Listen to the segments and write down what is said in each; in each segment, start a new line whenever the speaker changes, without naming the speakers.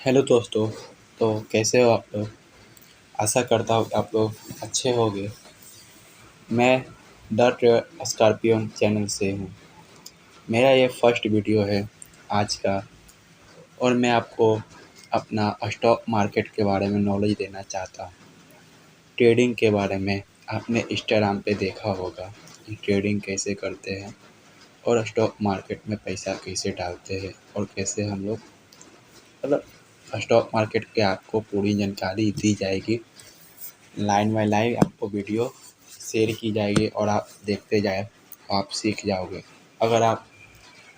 Hello दोस्तों। तो कैसे हो आप लोग। आशा करता हूँ आप लोग अच्छे होंगे। मैं द स्कॉर्पियन चैनल से हूँ। मेरा ये फर्स्ट वीडियो है आज का, और मैं आपको अपना स्टॉक मार्केट के बारे में नॉलेज देना चाहता हूँ। ट्रेडिंग के बारे में आपने इंस्टाग्राम पे देखा होगा कि ट्रेडिंग कैसे करते हैं और स्टॉक मार्केट में पैसा कैसे डालते हैं और कैसे हम लोग मतलब स्टॉक मार्केट के आपको पूरी जानकारी दी जाएगी। लाइन बाय लाइन आपको वीडियो शेयर की जाएगी और आप देखते जाए, आप सीख जाओगे। अगर आप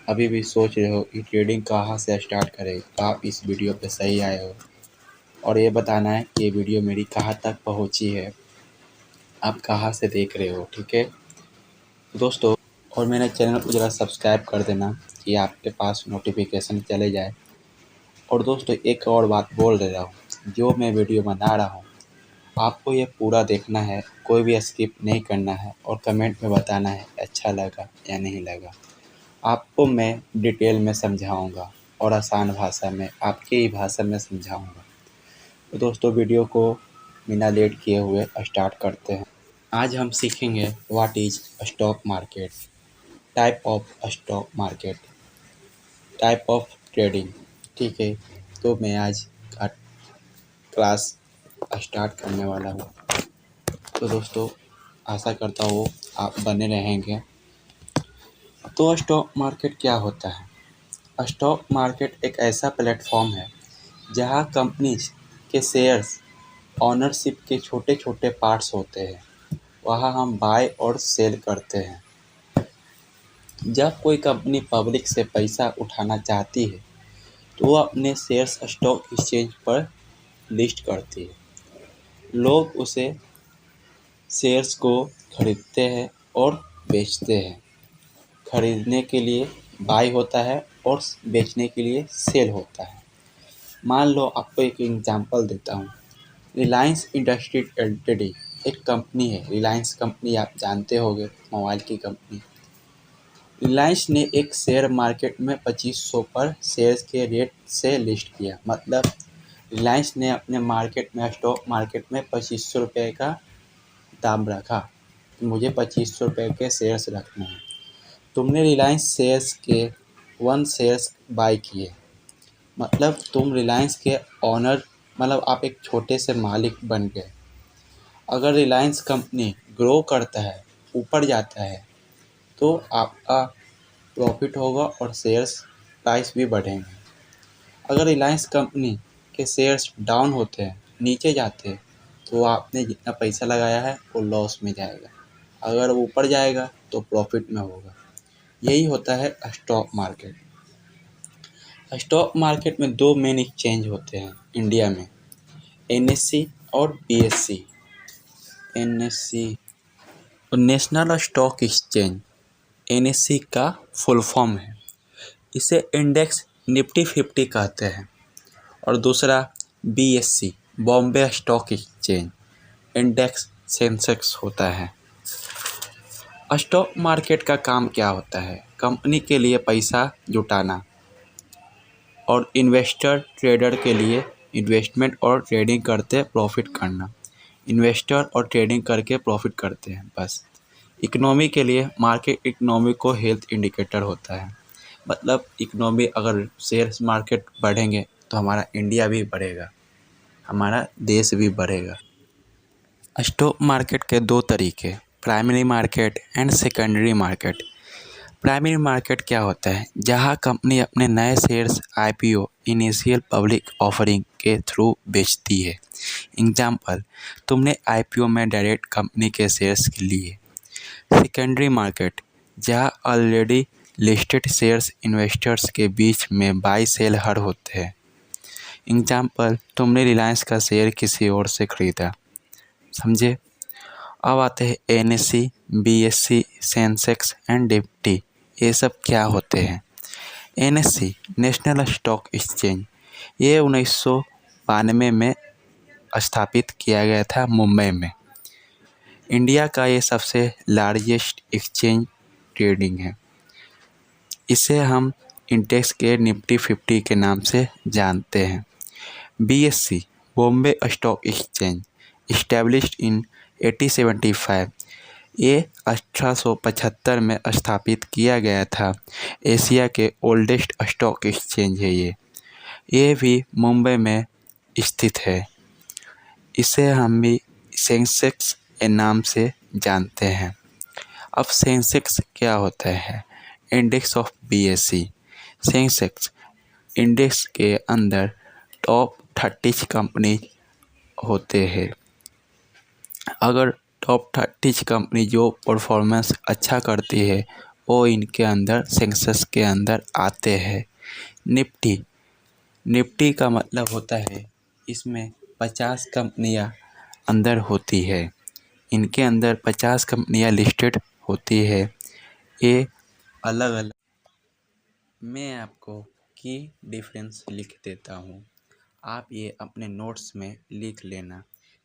अभी भी सोच रहे हो कि ट्रेडिंग कहाँ से स्टार्ट करें, तो आप इस वीडियो पे सही आए हो। और ये बताना है कि ये वीडियो मेरी कहाँ तक पहुँची है, आप कहाँ से देख रहे हो, ठीक है दोस्तों। और मेरे चैनल को ज़रा सब्सक्राइब कर देना कि आपके पास नोटिफिकेशन चले जाए। और दोस्तों एक और बात बोल दे रहा हूँ, जो मैं वीडियो बना रहा हूँ आपको ये पूरा देखना है, कोई भी स्किप नहीं करना है और कमेंट में बताना है अच्छा लगा या नहीं लगा। आपको मैं डिटेल में समझाऊंगा और आसान भाषा में, आपकी ही भाषा में समझाऊंगा। तो दोस्तों वीडियो को बिना लेट किए हुए स्टार्ट करते हैं। आज हम सीखेंगे what is stock market, type of stock market, type of trading, ठीक है। तो मैं आज का क्लास स्टार्ट करने वाला हूँ। तो दोस्तों आशा करता हूँ आप बने रहेंगे। तो स्टॉक मार्केट क्या होता है। स्टॉक मार्केट एक ऐसा प्लेटफॉर्म है जहां कंपनीज के शेयर्स ओनरशिप के छोटे छोटे पार्ट्स होते हैं। वहां हम बाय और सेल करते हैं। जब कोई कंपनी पब्लिक से पैसा उठाना चाहती है तो वह अपने शेयर्स स्टॉक एक्सचेंज पर लिस्ट करती है। लोग उसे शेयर्स को खरीदते हैं और बेचते हैं। खरीदने के लिए बाय होता है और बेचने के लिए सेल होता है। मान लो आपको एक एग्जांपल देता हूँ। रिलायंस इंडस्ट्रीज एलटीडी एक कंपनी है। रिलायंस कंपनी आप जानते होंगे, मोबाइल की कंपनी। रिलायंस ने एक शेयर मार्केट में 2500 पर शेयर्स के रेट से लिस्ट किया। मतलब रिलायंस ने अपने मार्केट में, स्टॉक मार्केट में 2500 रुपये का दाम रखा कि मुझे 2500 रुपये के शेयर्स रखने हैं। तुमने रिलायंस शेयर्स के 1 शेयर्स बाय किए, मतलब तुम रिलायंस के ओनर, मतलब आप एक छोटे से मालिक बन गए। अगर रिलायंस कंपनी ग्रो करता है, ऊपर जाता है, तो आपका प्रॉफिट होगा और शेयर्स प्राइस भी बढ़ेंगे। अगर रिलायंस कंपनी के शेयर्स डाउन होते हैं, नीचे जाते हैं, तो आपने जितना पैसा लगाया है वो लॉस में जाएगा। अगर वो ऊपर जाएगा तो प्रॉफिट में होगा। यही होता है स्टॉक मार्केट। स्टॉक मार्केट में दो मेन एक्सचेंज होते हैं इंडिया में, एनएससी और बीएससी। एनएससी और नेशनल स्टॉक एक्सचेंज। एनएससी का फुल फॉर्म है। इसे इंडेक्स निफ्टी 50 कहते हैं। और दूसरा BSc, Bombay stock exchange, index Sensex होता है। स्टॉक मार्केट का काम क्या होता है। कंपनी के लिए पैसा जुटाना और इन्वेस्टर ट्रेडर के लिए इन्वेस्टमेंट और ट्रेडिंग करते प्रॉफिट करना। इन्वेस्टर और ट्रेडिंग करके प्रॉफिट करते हैं बस। इकोनॉमी के लिए मार्केट इकोनॉमी को हेल्थ इंडिकेटर होता है। मतलब इकोनॉमी, अगर शेयर मार्केट बढ़ेंगे तो हमारा इंडिया भी बढ़ेगा, हमारा देश भी बढ़ेगा। स्टॉक मार्केट के दो तरीके, primary market and secondary market. Primary market क्या होता है, जहां कंपनी अपने नए shares IPO, initial public offering के थ्रू बेचती है। एग्जाम्पल, तुमने आईपीओ में डायरेक्ट कंपनी के शेयर्स लिए। सेकेंडरी मार्केट, जहां ऑलरेडी लिस्टेड शेयर्स इन्वेस्टर्स के बीच में बाई सेल हर होते हैं। एग्जाम्पल, तुमने रिलायंस का शेयर किसी और से खरीदा। समझे। अब आते हैं NSC, BSc, Sensex and Nifty. ये सब क्या होते हैं। एनएससी नेशनल स्टॉक एक्सचेंज, ये 1992 में स्थापित किया गया था मुंबई में। इंडिया का ये सबसे लार्जेस्ट एक्सचेंज ट्रेडिंग है। इसे हम इंडेक्स के निफ्टी 50 के नाम से जानते हैं। BSE Bombay stock exchange established in 1875। ये 1875 में स्थापित किया गया था। एशिया के ओल्डेस्ट स्टॉक एक्सचेंज है ये भी मुंबई में स्थित है। इसे हम भी सेंसेक्स के नाम से जानते हैं। अब सेंसेक्स क्या होता है? Index of BSE। Sensex index के अंदर टॉप 30 कंपनी होते हैं। अगर टॉप 30 कंपनी जो परफॉर्मेंस अच्छा करती है वो इनके अंदर सेंसेक्स के अंदर आते हैं। निफ्टी निफ्टी का मतलब होता है इसमें 50 कंपनियां अंदर होती है। इनके अंदर 50 कंपनियां लिस्टेड होती है। ये अलग अलग मैं आपको की डिफरेंस लिख देता हूँ। आप ये अपने नोट्स में लिख लेना।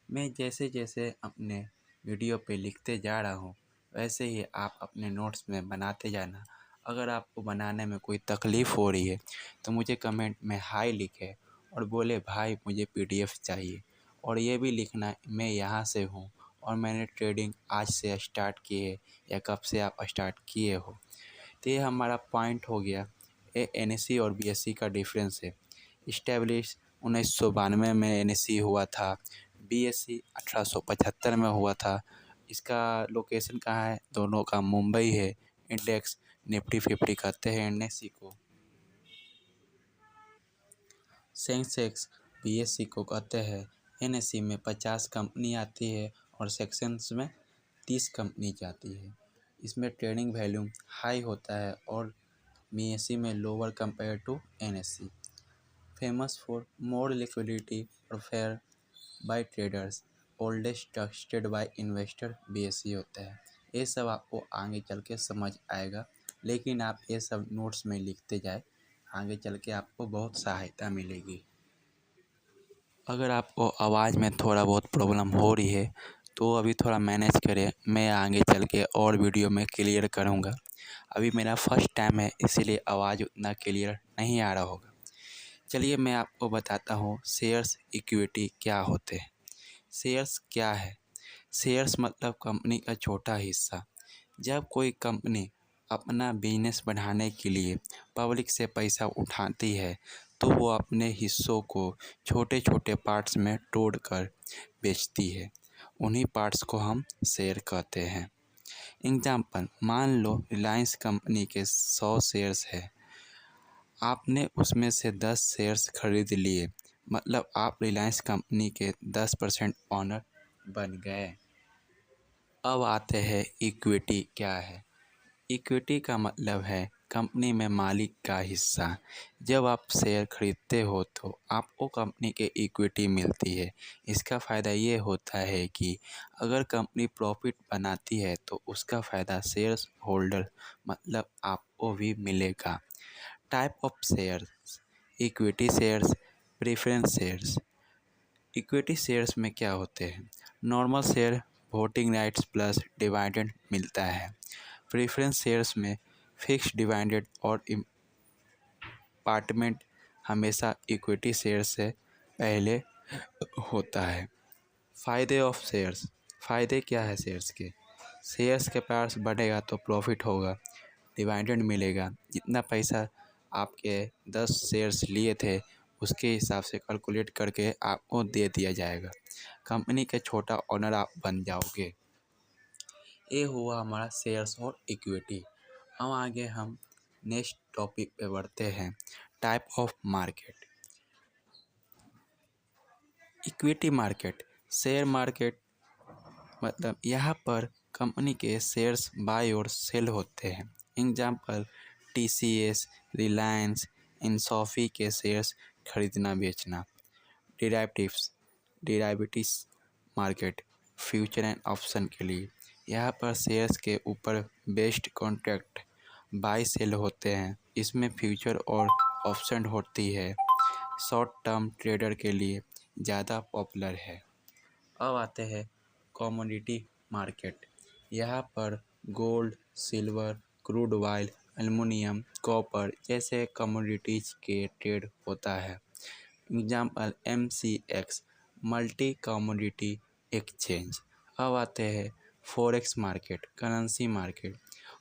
मैं जैसे जैसे अपने वीडियो पे लिखते जा रहा हूँ वैसे ही आप अपने नोट्स में बनाते जाना। अगर आपको बनाने में कोई तकलीफ़ हो रही है तो मुझे कमेंट में हाय लिखें और बोले भाई मुझे PDF चाहिए। और ये भी लिखना मैं यहाँ से हूँ और मैंने ट्रेडिंग आज से स्टार्ट की है या कब से आप स्टार्ट किए हो। तो ये हमारा पॉइंट हो गया। ये NSE और BSE का डिफरेंस है। इस्टेब्लिश 1992 में NSE हुआ था। BSE 1875 में हुआ था। इसका लोकेशन कहाँ है? दोनों का मुंबई है। इंडेक्स निफ्टी 50 कहते हैं NSE को। सेंसेक्स BSE को कहते हैं। NSE में 50 कंपनी आती है और सेक्शंस में 30 कंपनी जाती है। इसमें ट्रेडिंग वैल्यूम हाई होता है और BSE में lower compare to NSE। Famous for more liquidity और fair by traders. Oldest trusted by investor BSE होता है। ये सब आपको आगे चल के समझ आएगा, लेकिन आप ये सब नोट्स में लिखते जाए, आगे चल के आपको बहुत सहायता मिलेगी। अगर आपको आवाज़ में थोड़ा बहुत प्रॉब्लम हो रही है तो अभी थोड़ा मैनेज करें, मैं आगे चल के और वीडियो में क्लियर करूँगा। अभी मेरा फर्स्ट टाइम है इसीलिए आवाज़ उतना क्लियर नहीं आ रहा होगा। चलिए मैं आपको बताता हूँ शेयर्स इक्विटी क्या होते हैं। शेयर्स क्या है? शेयर्स मतलब कंपनी का छोटा हिस्सा। जब कोई कंपनी अपना बिजनेस बढ़ाने के लिए पब्लिक से पैसा उठाती है तो वो अपने हिस्सों को छोटे छोटे पार्ट्स में तोड़कर बेचती है। उन्हीं पार्ट्स को हम शेयर कहते हैं। एग्जाम्पल, मान लो रिलायंस कंपनी के 100 शेयर्स है। आपने उसमें से 10 शेयर्स खरीद लिए, मतलब आप रिलायंस कंपनी के 10% ऑनर बन गए। अब आते हैं इक्विटी क्या है। इक्विटी का मतलब है कंपनी में मालिक का हिस्सा। जब आप शेयर खरीदते हो तो आपको कंपनी के इक्विटी मिलती है। इसका फ़ायदा ये होता है कि अगर कंपनी प्रॉफिट बनाती है तो उसका फ़ायदा शेयर होल्डर मतलब आपको भी मिलेगा। Type of shares: equity shares, preference shares. Equity shares में क्या होते हैं? Normal share voting rights plus dividend मिलता है। प्रेफरेंस शेयर्स में फिक्स डिविडेंड और अपार्टमेंट हमेशा इक्विटी शेयर से पहले होता है। फ़ायदे ऑफ शेयर्स: फ़ायदे क्या है शेयर्स के? शेयर्स के प्राइस बढ़ेगा तो प्रॉफिट होगा, डिविडेंड मिलेगा। जितना पैसा आपके 10 शेयर्स लिए थे उसके हिसाब से कैलकुलेट करके आपको दे दिया जाएगा। कंपनी के छोटा ओनर आप बन जाओगे। ये हुआ हमारा शेयर्स और इक्विटी। अब आगे हम नेक्स्ट टॉपिक पे बढ़ते हैं, type of market. Equity market, share market मतलब यहाँ पर कंपनी के शेयर्स बाय और सेल होते हैं। एग्जाम्पल, TCS, रिलायंस, इंसॉफी के शेयर्स खरीदना बेचना। Derivatives market, future and option के लिए। यहाँ पर शेयर्स के ऊपर बेस्ड कॉन्ट्रैक्ट बाय सेल होते हैं। इसमें फ्यूचर और ऑप्शन होती है। शॉर्ट टर्म ट्रेडर के लिए ज़्यादा पॉपुलर है। अब आते हैं कमोडिटी मार्केट। यहाँ पर gold, silver, crude oil, aluminium, copper जैसे कमोडिटीज़ के ट्रेड होता है। Example MCX multi commodity exchange. अब आते हैं forex market, currency market,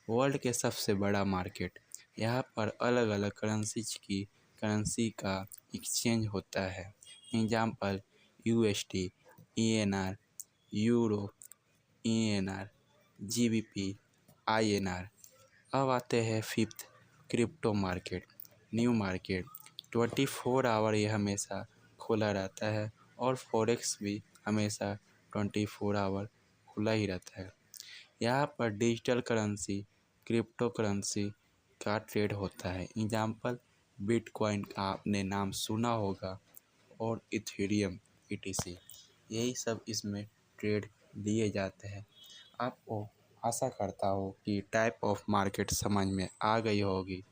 world के सबसे बड़ा मार्केट। यहाँ पर अलग अलग करेंसी का एक्सचेंज होता है। Example USD, ENR, euro, ENR, GBP, INR। अब आते हैं fifth crypto market, new market. 24 hour ये हमेशा खुला रहता है और फॉरेक्स भी हमेशा 24 आवर खुला ही रहता है। यहाँ पर डिजिटल करेंसी, क्रिप्टो करेंसी का ट्रेड होता है। एग्जाम्पल बिटकॉइन का आपने नाम सुना होगा और इथेरियम ETC, यही सब इसमें ट्रेड दिए जाते हैं। आपको आशा करता हूँ कि टाइप ऑफ मार्केट समझ में आ गई होगी।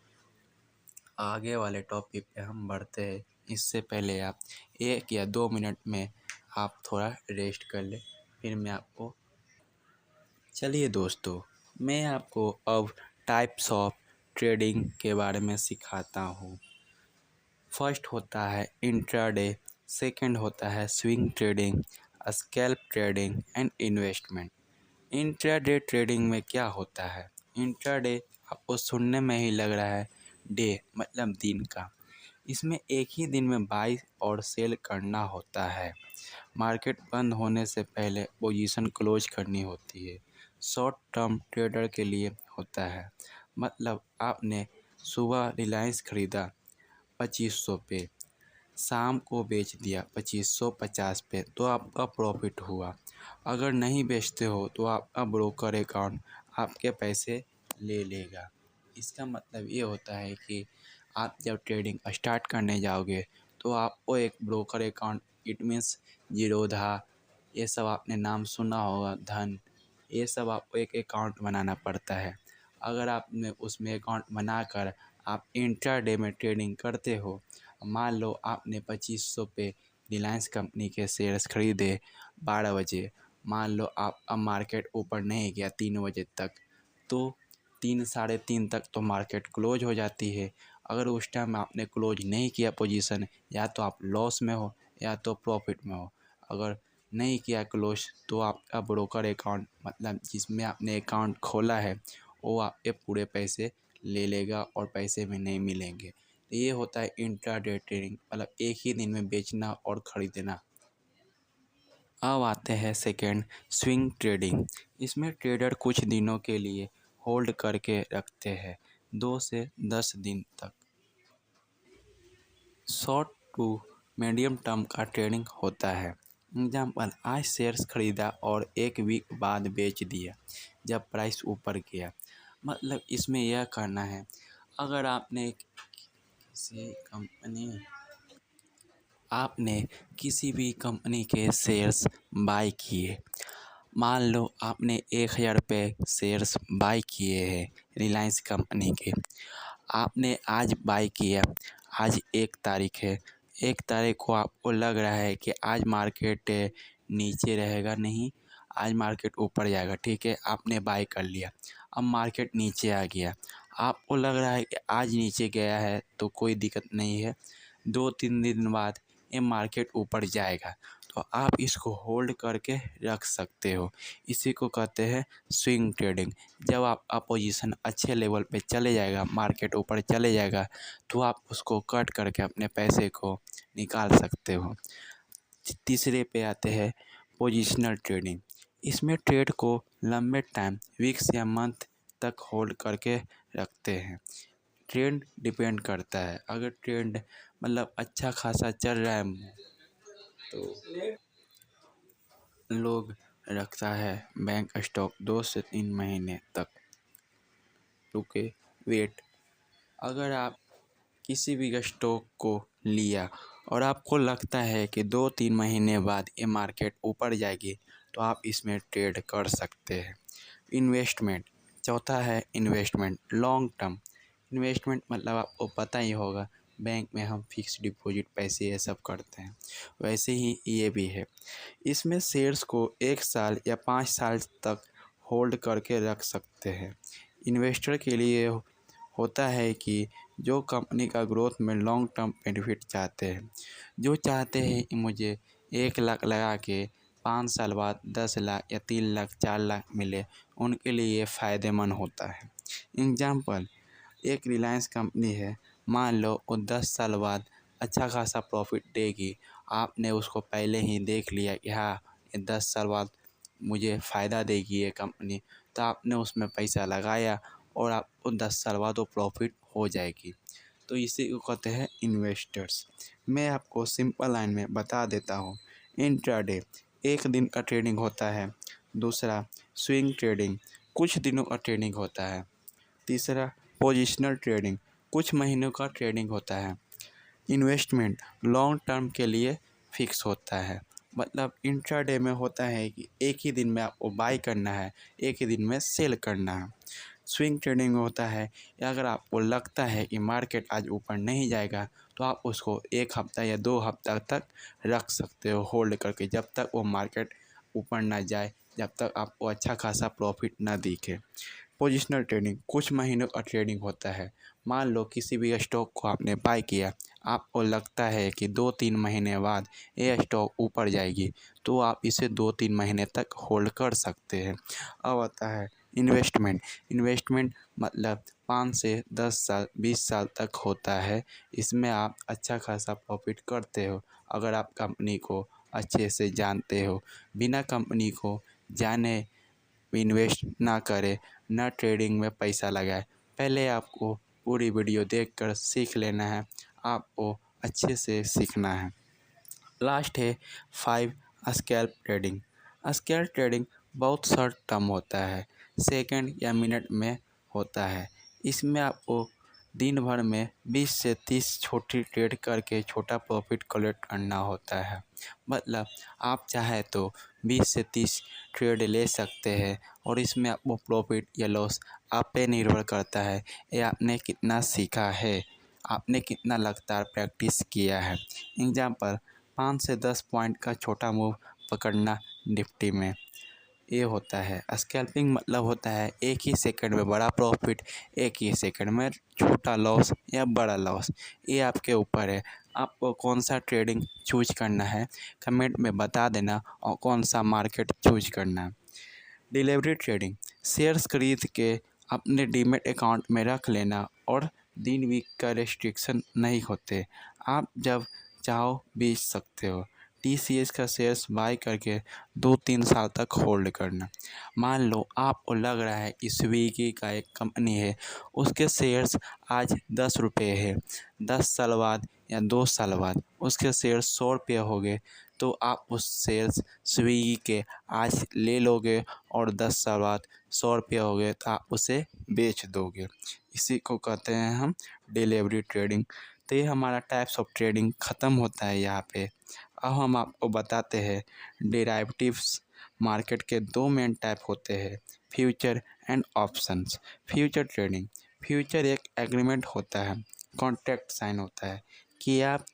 आगे वाले टॉपिक पे हम बढ़ते हैं। इससे पहले आप 1 या 2 मिनट में आप थोड़ा रेस्ट कर लें, फिर मैं आपको चलिए दोस्तों, मैं आपको अब टाइप्स ऑफ ट्रेडिंग के बारे में सिखाता हूँ। फर्स्ट होता है इंट्राडे, सेकंड होता है swing trading, scalp trading and investment. Intraday trading में क्या होता है? इंट्राडे आपको सुनने में ही लग रहा है डे मतलब दिन का। इसमें एक ही दिन में बाई और सेल करना होता है। मार्केट बंद होने से पहले पोजीशन क्लोज करनी होती है। शॉर्ट टर्म ट्रेडर के लिए होता है, मतलब आपने सुबह रिलायंस खरीदा 2500 पे, शाम को बेच दिया 2550 पे, तो आपका प्रॉफिट हुआ। अगर नहीं बेचते हो तो आपका ब्रोकर अकाउंट आपके पैसे ले लेगा। इसका मतलब ये होता है कि आप जब ट्रेडिंग स्टार्ट करने जाओगे तो आपको एक broker account, it means Zerodha, ये सब आपने नाम सुना होगा, धन, ये सब आपको एक अकाउंट बनाना पड़ता है। अगर आपने उसमें अकाउंट बनाकर आप इंट्राडे में ट्रेडिंग करते हो, मान लो आपने 2500 पे रिलायंस कंपनी के शेयर्स खरीदे 12 बजे, मान लो आप अब मार्केट ऊपर नहीं गया 3 बजे तक, तो 3 साढ़े 3 तक तो मार्केट क्लोज हो जाती है। अगर उस टाइम आपने क्लोज नहीं किया पोजीशन, या तो आप लॉस में हो या तो प्रॉफिट में हो। अगर नहीं किया क्लोज तो आपका ब्रोकर अकाउंट, मतलब जिसमें आपने अकाउंट खोला है, वो आपके पूरे पैसे ले लेगा और पैसे भी नहीं मिलेंगे। तो ये होता है इंट्राडे ट्रेडिंग, मतलब एक ही दिन में बेचना और ख़रीदना। अब आते हैं सेकेंड स्विंग ट्रेडिंग। इसमें ट्रेडर कुछ दिनों के लिए होल्ड करके रखते हैं, 2 से 10 दिन तक। शॉर्ट टू मीडियम टर्म का ट्रेडिंग होता है। एग्जाम्पल आज शेयर्स खरीदा और 1 वीक बाद बेच दिया जब प्राइस ऊपर गया। मतलब इसमें यह करना है, अगर आपने किसी भी कंपनी के शेयर्स बाय किए, मान लो आपने 1000 पे शेयर्स बाय किए हैं रिलायंस कंपनी के, आपने आज बाय किया, आज 1 तारीख है, 1 तारीख को आपको लग रहा है कि आज मार्केट नीचे रहेगा नहीं, आज मार्केट ऊपर जाएगा, ठीक है, आपने बाय कर लिया। अब मार्केट नीचे आ गया, आपको लग रहा है कि आज नीचे गया है तो कोई दिक्कत नहीं है, 2-3 दिन बाद ये मार्केट ऊपर जाएगा, तो आप इसको होल्ड करके रख सकते हो। इसी को कहते हैं स्विंग ट्रेडिंग। जब आपका पोजीशन अच्छे लेवल पे चले जाएगा, मार्केट ऊपर चले जाएगा, तो आप उसको कट करके अपने पैसे को निकाल सकते हो। तीसरे पे आते हैं पोजिशनल ट्रेडिंग। इसमें ट्रेड को लंबे टाइम, वीक्स या मंथ तक होल्ड करके रखते हैं। ट्रेंड डिपेंड करता है, अगर ट्रेंड मतलब अच्छा खासा चल रहा है तो लोग रखता है बैंक स्टॉक 2 से 3 महीने तक। रुके, वेट, अगर आप किसी भी स्टॉक को लिया और आपको लगता है कि 2-3 महीने बाद ये मार्केट ऊपर जाएगी, तो आप इसमें ट्रेड कर सकते हैं। इन्वेस्टमेंट, चौथा है इन्वेस्टमेंट, लॉन्ग टर्म। इन्वेस्टमेंट मतलब आपको पता ही होगा, बैंक में हम फिक्स डिपॉजिट पैसे ये सब करते हैं, वैसे ही ये भी है। इसमें शेयर्स को 1 साल या 5 साल तक होल्ड करके रख सकते हैं। इन्वेस्टर के लिए होता है कि जो कंपनी का ग्रोथ में लॉन्ग टर्म बेनिफिट चाहते हैं, जो चाहते हैं कि मुझे 1 लाख लगा के 5 साल बाद 10 लाख या 3 लाख 4 लाख मिले, उनके लिए ये फ़ायदेमंद होता है। एग्जाम्पल, एक रिलायंस कंपनी है, मान लो वो 10 साल बाद अच्छा खासा प्रॉफिट देगी। आपने उसको पहले ही देख लिया कि हाँ, ये 10 साल बाद मुझे फ़ायदा देगी ये कंपनी, तो आपने उसमें पैसा लगाया और आपको 10 साल बाद वो प्रॉफिट हो जाएगी। तो इसी को कहते हैं इन्वेस्टर्स। मैं आपको सिंपल लाइन में बता देता हूँ। इंट्राडे 1 दिन का ट्रेडिंग होता है। दूसरा स्विंग ट्रेडिंग, कुछ दिनों का ट्रेडिंग होता है। तीसरा पोजिशनल ट्रेडिंग, कुछ महीनों का ट्रेडिंग होता है। इन्वेस्टमेंट लॉन्ग टर्म के लिए फिक्स होता है। मतलब इंट्राडे में होता है कि एक ही दिन में आपको बाई करना है, एक ही दिन में सेल करना है। स्विंग ट्रेडिंग में होता है कि अगर आपको लगता है कि मार्केट आज ऊपर नहीं जाएगा, तो आप उसको 1 हफ्ता या 2 हफ्ता तक रख सकते हो होल्ड करके, जब तक वो मार्केट ऊपर ना जाए, जब तक आपको अच्छा खासा प्रॉफिट ना दिखे। पोजिशनल ट्रेडिंग कुछ महीनों का ट्रेडिंग होता है। मान लो किसी भी स्टॉक को आपने बाय किया, आपको लगता है कि 2-3 महीने बाद ये स्टॉक ऊपर जाएगी, तो आप इसे 2-3 महीने तक होल्ड कर सकते हैं। अब आता है इन्वेस्टमेंट। इन्वेस्टमेंट मतलब 5 से 10 साल 20 साल तक होता है। इसमें आप अच्छा खासा प्रॉफिट करते हो अगर आप कंपनी को अच्छे से जानते हो। बिना कंपनी को जाने इन्वेस्ट ना करें, ना ट्रेडिंग में पैसा लगाए। पहले आपको पूरी वीडियो देखकर सीख लेना है, आपको अच्छे से सीखना है। लास्ट है 5 स्कैल्प ट्रेडिंग। स्कैल्प ट्रेडिंग बहुत शॉर्ट टर्म होता है, सेकंड या मिनट में होता है। इसमें आपको दिन भर में 20 से 30 छोटी ट्रेड करके छोटा प्रॉफिट कलेक्ट करना होता है। मतलब आप चाहे तो 20 से 30 ट्रेड ले सकते हैं और इसमें आपको प्रॉफिट या लॉस आप पे निर्भर करता है या आपने कितना सीखा है, आपने कितना लगातार प्रैक्टिस किया है। एग्जाम्पल, 5 से 10 पॉइंट का छोटा मूव पकड़ना निफ्टी में, ये होता है। स्कैल्पिंग मतलब होता है एक ही सेकंड में बड़ा प्रॉफिट, एक ही सेकंड में छोटा लॉस या बड़ा लॉस। ये आपके ऊपर है, आपको कौन सा ट्रेडिंग चूज करना है कमेंट में बता देना, और कौन सा मार्केट चूज करना है। डिलीवरी ट्रेडिंग, शेयर्स खरीद के अपने डीमेट अकाउंट में रख लेना और दिन वीक का रेस्ट्रिक्शन नहीं होते, आप जब चाहो बेच सकते हो। टीसीएस का शेयर्स बाय करके 2-3 साल तक होल्ड करना। मान लो आपको लग रहा है कि स्विगी का एक कंपनी है, उसके शेयर्स आज 10 रुपये है, 10 साल बाद या 2 साल बाद उसके शेयर्स 100 रुपये हो गए, तो आप उस शेयर्स स्विगी के आज ले लोगे और 10 साल बाद 100 रुपये हो गए तो आप उसे बेच दोगे। इसी को कहते हैं हम डिलीवरी ट्रेडिंग। तो ये हमारा टाइप्स ऑफ ट्रेडिंग ख़त्म होता है यहाँ पे। अब हम आपको बताते हैं डेरिवेटिव्स। मार्केट के 2 मेन टाइप होते हैं, future and options. Future trading, future एक एग्रीमेंट होता है, कॉन्ट्रैक्ट साइन होता है कि आप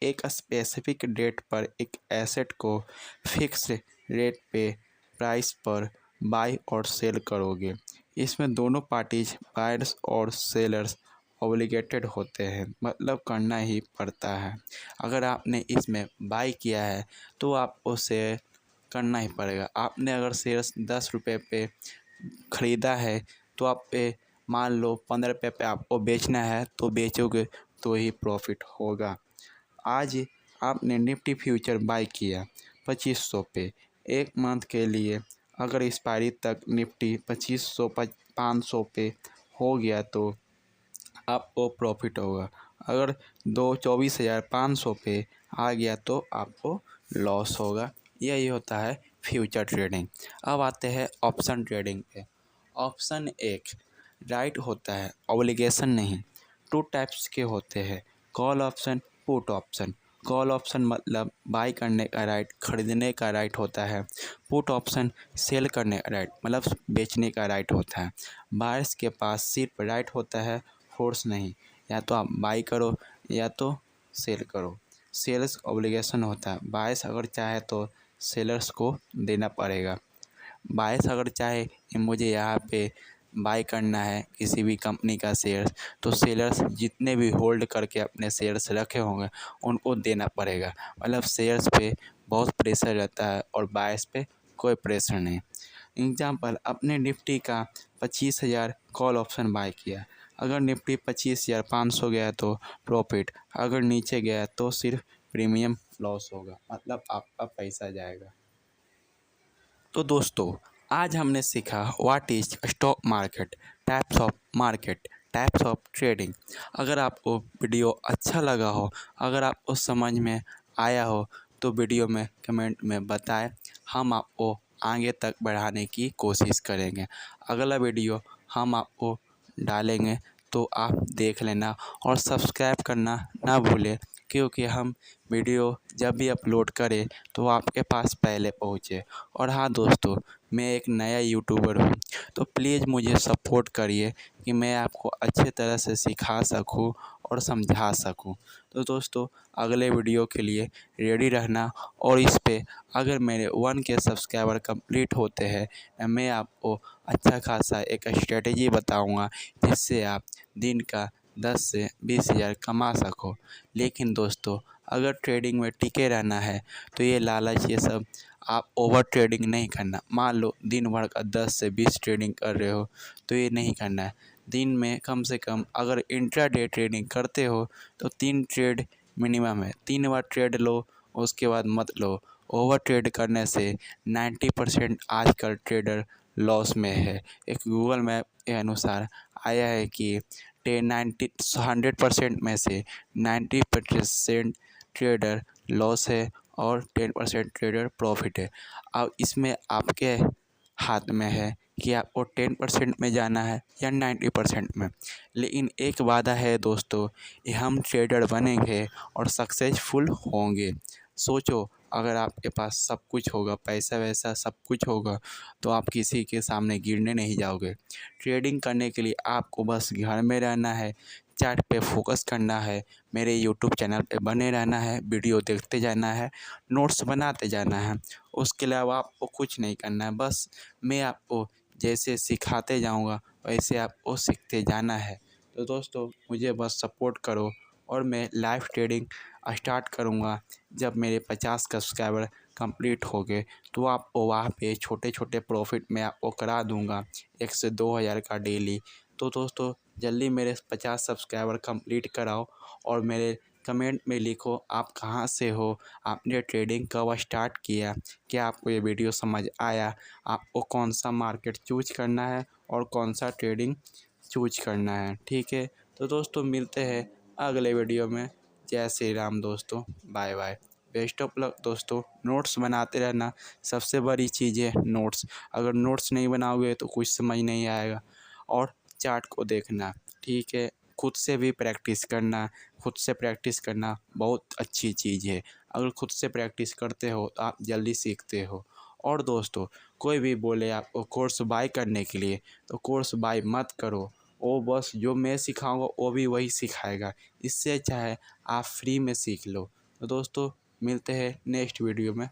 एक स्पेसिफिक डेट पर एक एसेट को फिक्स रेट पे प्राइस पर बाय और सेल करोगे। इसमें दोनों पार्टीज बायर्स और सेलर्स ऑब्लिगेटेड होते हैं, मतलब करना ही पड़ता है। अगर आपने इसमें बाय किया है तो आपको सेल करना ही पड़ेगा। आपने अगर शेयर्स 10 रुपये पे ख़रीदा है तो आप पे मान लो 15 रुपये पे आपको बेचना है, तो बेचोगे तो ही प्रॉफिट होगा। आज आपने निफ्टी फ्यूचर बाय किया 2500 पे, एक मंथ के लिए अगर एक्सपायरी तक निफ्टी 500 पे हो गया तो आपको प्रॉफिट होगा। अगर 24,500 पे आ गया तो आपको लॉस होगा। यही होता है फ्यूचर ट्रेडिंग। अब आते हैं ऑप्शन ट्रेडिंग पे। ऑप्शन एक राइट होता है, ऑब्लिगेशन नहीं। 2 टाइप्स के होते हैं, call option, put option. Call option मतलब बाय करने का राइट, खरीदने का राइट होता है। पुट ऑप्शन सेल करने का राइट, मतलब बेचने का राइट होता है। बायर्स के पास सिर्फ राइट होता है, फोर्स नहीं। या तो आप बाई करो या तो सेल करो। सेल्स ऑब्लिगेशन होता है, बायर्स अगर चाहे तो सेलर्स को देना पड़ेगा। बायर्स अगर चाहे कि मुझे यहाँ पे बाय करना है किसी भी कंपनी का शेयर, तो सेलर्स जितने भी होल्ड करके अपने शेयर्स रखे होंगे उनको देना पड़ेगा। मतलब शेयर्स पे बहुत प्रेशर रहता है और बायर्स पे कोई प्रेशर नहीं। एग्जाम्पल, अपने निफ्टी का 25,000 कॉल ऑप्शन बाय किया। अगर निफ्टी 25,500 गया तो प्रॉफिट, अगर नीचे गया तो सिर्फ प्रीमियम लॉस होगा, मतलब आपका पैसा जाएगा। तो दोस्तों, आज हमने सीखा what is stock market, types of trading. अगर आपको वीडियो अच्छा लगा हो, अगर आपको समझ में आया हो, तो वीडियो में कमेंट में बताएं, हम आपको आगे तक बढ़ाने की कोशिश करेंगे। अगला वीडियो हम आपको डालेंगे तो आप देख लेना और सब्सक्राइब करना ना भूलें, क्योंकि हम वीडियो जब भी अपलोड करें तो आपके पास पहले पहुँचे। और हाँ दोस्तों, मैं एक नया यूट्यूबर हूँ, तो प्लीज़ मुझे सपोर्ट करिए कि मैं आपको अच्छे तरह से सिखा सकूँ और समझा सकूँ। तो दोस्तों, अगले वीडियो के लिए रेडी रहना। और इस पे अगर मेरे 1K सब्सक्राइबर कंप्लीट होते हैं, मैं आपको अच्छा खासा एक स्ट्रेटजी बताऊंगा जिससे आप दिन का 10 से 20,000 कमा सको। लेकिन दोस्तों, अगर ट्रेडिंग में टिके रहना है तो ये लालच, ये सब आप ओवर ट्रेडिंग नहीं करना। मान लो दिन भर का 10 से 20 ट्रेडिंग कर रहे हो तो ये नहीं करना है। दिन में कम से कम अगर इंट्राडे ट्रेडिंग करते हो तो 3 ट्रेड मिनिमम है, 3 बार ट्रेड लो, उसके बाद मत लो। ओवर ट्रेड करने से 90% आजकल ट्रेडर लॉस में है। एक गूगल मैप के अनुसार आया है कि 100% में से 90% ट्रेडर लॉस है और 10% ट्रेडर प्रॉफिट है। अब इसमें आपके हाथ में है कि आपको 10% में जाना है या 90% में। लेकिन एक वादा है दोस्तों, कि हम ट्रेडर बनेंगे और सक्सेसफुल होंगे। सोचो, अगर आपके पास सब कुछ होगा, पैसा वैसा सब कुछ होगा, तो आप किसी के सामने गिरने नहीं जाओगे। ट्रेडिंग करने के लिए आपको बस घर में रहना है, चार्ट पे फोकस करना है, मेरे यूट्यूब चैनल पे बने रहना है, वीडियो देखते जाना है, नोट्स बनाते जाना है। उसके अलावा आपको कुछ नहीं करना है। बस मैं आपको जैसे सिखाते जाऊंगा वैसे आपको सीखते जाना है। तो दोस्तों, मुझे बस सपोर्ट करो और मैं लाइव ट्रेडिंग स्टार्ट करूंगा जब मेरे 50 सब्सक्राइबर कंप्लीट हो गए, तो आपको वहाँ पे छोटे छोटे प्रॉफिट मैं आपको करा दूंगा, 1 से 2 हज़ार का डेली। तो दोस्तों, जल्दी मेरे 50 सब्सक्राइबर कंप्लीट कराओ और मेरे कमेंट में लिखो आप कहाँ से हो, आपने ट्रेडिंग कब स्टार्ट किया, क्या आपको ये वीडियो समझ आया, आपको कौन सा मार्केट चूज करना है और कौन सा ट्रेडिंग चूज करना है। ठीक है, तो दोस्तों मिलते हैं अगले वीडियो में। जय श्री राम दोस्तों, bye bye, best of luck दोस्तों। नोट्स बनाते रहना, सबसे बड़ी चीज़ है नोट्स। अगर नोट्स नहीं बनाओगे तो कुछ समझ नहीं आएगा। और चार्ट को देखना, ठीक है, खुद से भी प्रैक्टिस करना। खुद से प्रैक्टिस करना बहुत अच्छी चीज़ है। अगर खुद से प्रैक्टिस करते हो तो आप जल्दी सीखते हो। और दोस्तों, कोई भी बोले आपको कोर्स बाय करने के लिए, तो कोर्स बाय मत करो। वो बस जो मैं सिखाऊंगा वो भी वही सिखाएगा। इससे अच्छा है आप फ्री में सीख लो। तो दोस्तों, मिलते हैं नेक्स्ट वीडियो में।